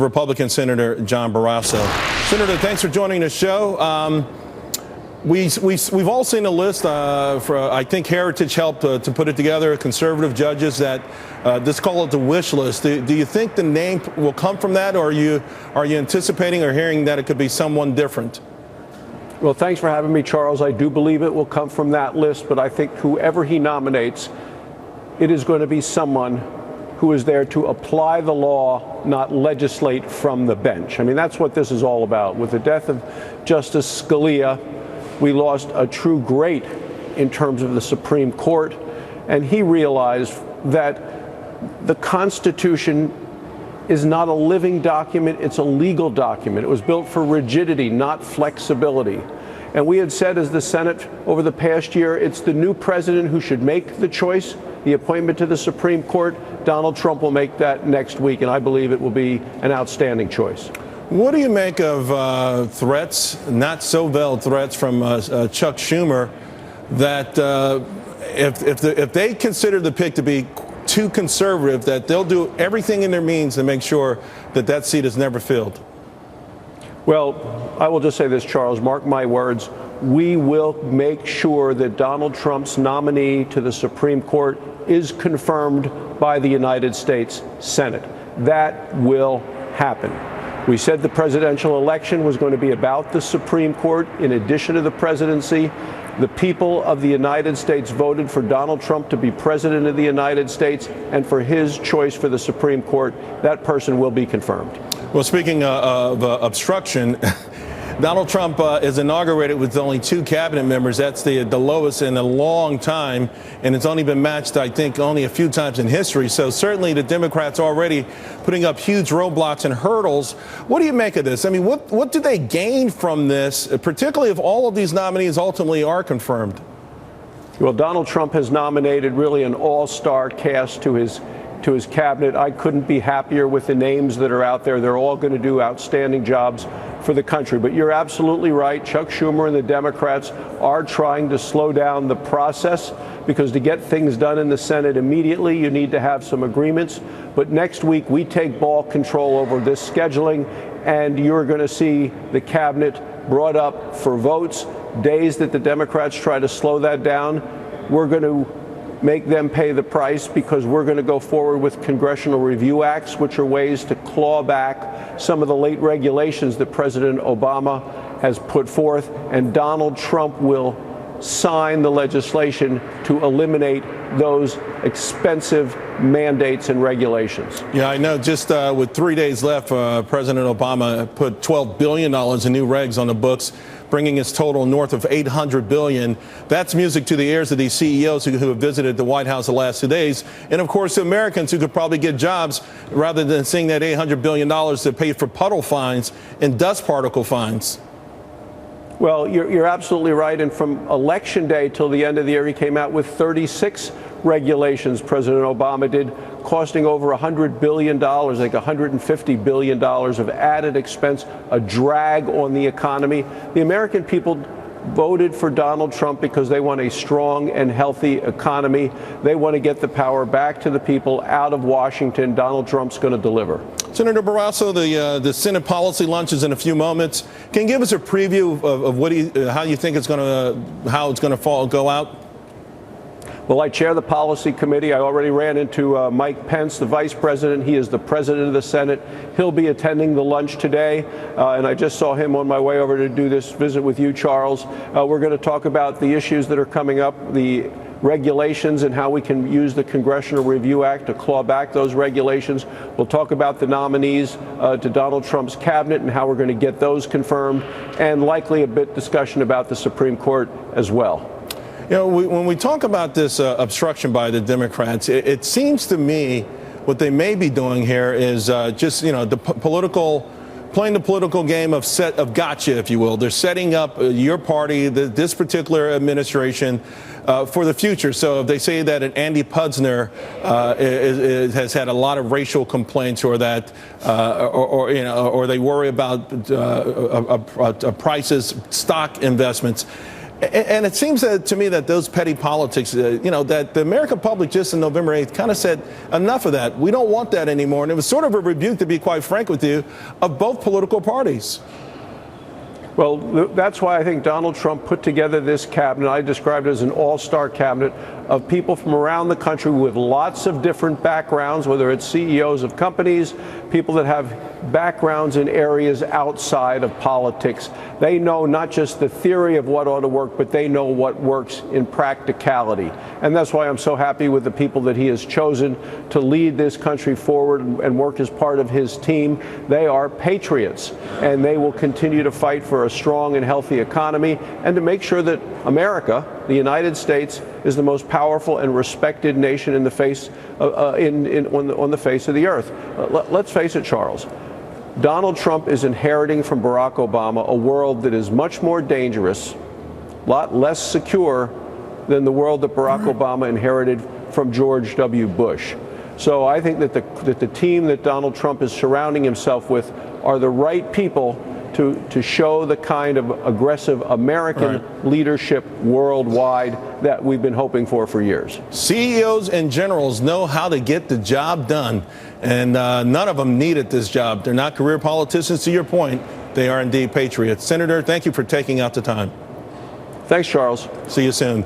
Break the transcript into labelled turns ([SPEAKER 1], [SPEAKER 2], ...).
[SPEAKER 1] Republican Senator John Barrasso. Senator, thanks for joining the show. We've all seen a list I think Heritage helped to put it together, conservative judges that just call it the wish list. Do you think the name will come from that, or are you anticipating or hearing that it could be someone different?
[SPEAKER 2] Well, thanks for having me, Charles. I do believe it will come from that list, but I think whoever he nominates, it is going to be someone who is there to apply the law, not legislate from the bench. I mean, that's what this is all about. With the death of Justice Scalia, we lost a true great in terms of the Supreme Court, and he realized that the Constitution is not a living document, it's a legal document. It was built for rigidity, not flexibility. And we had said as the Senate over the past year, it's the new president who should make the choice, the appointment to the Supreme Court. Donald Trump will make that next week, and I believe it will be an outstanding choice.
[SPEAKER 1] What do you make of threats, not so veiled threats from Chuck Schumer, that if they consider the pick to be too conservative, that they'll do everything in their means to make sure that that seat is never filled?
[SPEAKER 2] Well, I will just say this, Charles, mark my words. We will make sure that Donald Trump's nominee to the Supreme Court is confirmed by the United States Senate. That will happen. We said the presidential election was going to be about the Supreme Court in addition to the presidency. The people of the United States voted for Donald Trump to be president of the United States, and for his choice for the Supreme Court, that person will be confirmed.
[SPEAKER 1] Well, speaking of obstruction, Donald Trump is inaugurated with only 2 cabinet members. That's the lowest in a long time, and it's only been matched, I think, only a few times in history. So certainly the Democrats already putting up huge roadblocks and hurdles. What do you make of this? I mean, what do they gain from this, particularly if all of these nominees ultimately are confirmed?
[SPEAKER 2] Well, Donald Trump has nominated really an all-star cast to his cabinet. I couldn't be happier with the names that are out there. They're all going to do outstanding jobs for the country. But you're absolutely right. Chuck Schumer and the Democrats are trying to slow down the process, because to get things done in the Senate immediately, you need to have some agreements. But next week, we take ball control over this scheduling, and you're going to see the cabinet brought up for votes. Days that the Democrats try to slow that down, we're going to make them pay the price, because we're going to go forward with congressional review acts, which are ways to claw back some of the late regulations that President Obama has put forth, and Donald Trump will sign the legislation to eliminate those expensive mandates and regulations.
[SPEAKER 1] Yeah, I know. Just with 3 days left, President Obama put $12 billion in new regs on the books, bringing its total north of $800 billion. That's music to the ears of these CEOs who have visited the White House the last 2 days. And, of course, the Americans who could probably get jobs rather than seeing that $800 billion to pay for puddle fines and dust particle fines.
[SPEAKER 2] Well, you're absolutely right. And from Election Day till the end of the year, he came out with 36 regulations, President Obama did, costing over $100 billion, like $150 billion of added expense, a drag on the economy. The American people voted for Donald Trump because they want a strong and healthy economy. They want to get the power back to the people out of Washington. Donald Trump's going to deliver.
[SPEAKER 1] Senator Barrasso, the Senate policy lunch is in a few moments. Can you give us a preview of how you think it's going to go out?
[SPEAKER 2] Well, I chair the policy committee. I already ran into Mike Pence, the vice president. He is the president of the Senate. He'll be attending the lunch today, and I just saw him on my way over to do this visit with you, Charles. We're going to talk about the issues that are coming up, the regulations and how we can use the Congressional Review Act to claw back those regulations. We'll talk about the nominees to Donald Trump's cabinet and how we're going to get those confirmed, and likely a bit discussion about the Supreme Court as well.
[SPEAKER 1] You know, when we talk about this obstruction by the Democrats, it seems to me what they may be doing here is just, playing the political game of gotcha, if you will. They're setting up your party, this particular administration, for the future. So if they say that Andy Pudsner has had a lot of racial complaints, or that, or they worry about prices, stock investments. And it seems to me that those petty politics, that the American public just in November 8th kind of said enough of that. We don't want that anymore. And it was sort of a rebuke, to be quite frank with you, of both political parties.
[SPEAKER 2] Well, that's why I think Donald Trump put together this cabinet. I described it as an all-star cabinet of people from around the country with lots of different backgrounds, whether it's CEOs of companies, people that have backgrounds in areas outside of politics. They know not just the theory of what ought to work, but they know what works in practicality. And that's why I'm so happy with the people that he has chosen to lead this country forward and work as part of his team. They are patriots, and they will continue to fight for a strong and healthy economy and to make sure that America, the United States, is the most powerful and respected nation in the face on the face of the earth. Let's face it, Charles. Donald Trump is inheriting from Barack Obama a world that is much more dangerous, a lot less secure than the world that Barack Obama inherited from George W. Bush. So I think that the team that Donald Trump is surrounding himself with are the right people to show the kind of aggressive American leadership worldwide that we've been hoping for years.
[SPEAKER 1] CEOs and generals know how to get the job done, and none of them needed this job. They're not career politicians, to your point. They are indeed patriots. Senator, thank you for taking out the time.
[SPEAKER 2] Thanks, Charles.
[SPEAKER 1] See you soon.